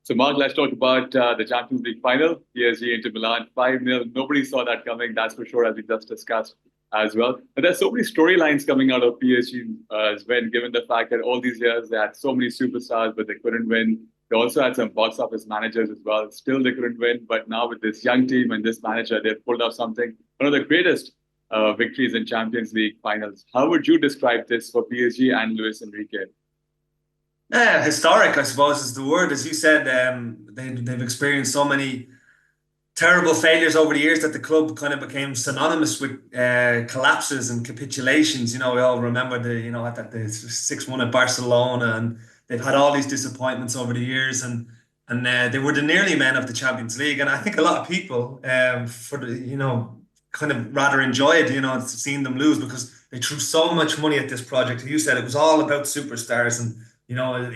So, Mark, let's talk about the Champions League final. PSG Inter Milan 5-0. Nobody saw that coming, that's for sure, as we just discussed as well. But there's so many storylines coming out of PSG as well, given the fact that all these years they had so many superstars, but they couldn't win. They also had some box office managers as well. Still, they couldn't win. But now, with this young team and this manager, they've pulled off something. One of the greatest victories in Champions League finals. How would you describe this for PSG and Luis Enrique? Yeah, historic, I suppose, is the word. As you said, they've experienced so many terrible failures over the years that the club kind of became synonymous with collapses and capitulations. We all remember the 6-1 at Barcelona, and they've had all these disappointments over the years, and they were the nearly men of the Champions League. And I think a lot of people, for the kind of rather enjoyed, seeing them lose because they threw so much money at this project. You said it was all about superstars, and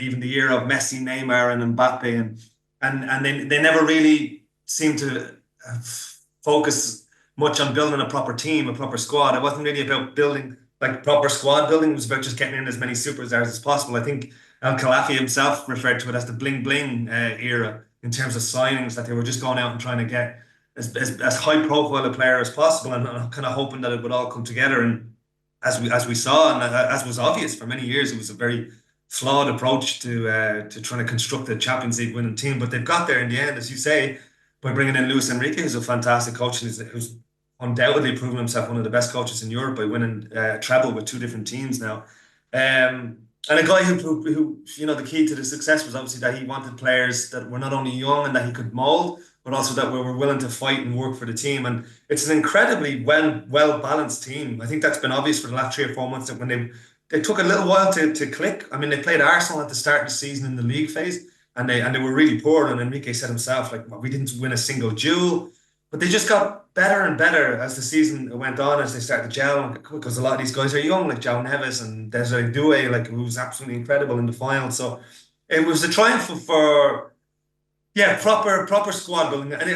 even the year of Messi, Neymar, and Mbappe, and they never really seemed to focus much on building a proper team, a proper squad. It wasn't really about building like proper squad building. It was about just getting in as many superstars as possible. I think Al Khelafi himself referred to it as the bling bling era in terms of signings, that they were just going out and trying to get as high profile a player as possible, and kind of hoping that it would all come together. And as we saw, and as was obvious for many years, it was a very flawed approach to trying to construct a Champions League winning team. But they've got there in the end, as you say, by bringing in Luis Enrique, who's a fantastic coach and who's undoubtedly proven himself one of the best coaches in Europe by winning treble with two different teams now. And a guy who the key to the success was obviously that he wanted players that were not only young and that he could mold, but also that we were willing to fight and work for the team. And it's an incredibly well balanced team. I think that's been obvious for the last 3 or 4 months, that when they took a little while to click. I mean, they played Arsenal at the start of the season in the league phase, and they were really poor. And Enrique said himself, like, well, we didn't win a single duel, but they just got better and better as the season went on, as they started to gel. Because a lot of these guys are young, like João Neves and Desiree Doué, like, who was absolutely incredible in the final. So it was a triumph for proper squad building. And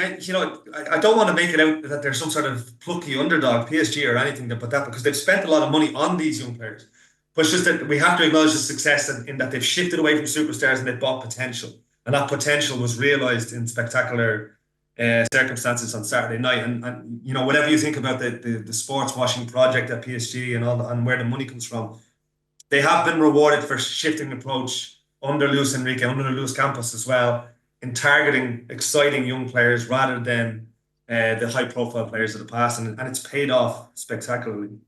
I don't want to make it out that they're some sort of plucky underdog, PSG or anything but that, because they've spent a lot of money on these young players. But it's just that we have to acknowledge the success in that they've shifted away from superstars and they've bought potential. And that potential was realised in spectacular circumstances on Saturday night. And whatever you think about the sports washing project at PSG and where the money comes from, they have been rewarded for shifting approach under Luis Enrique, under Luis Campos as well, in targeting exciting young players rather than the high profile players of the past. And it's paid off spectacularly.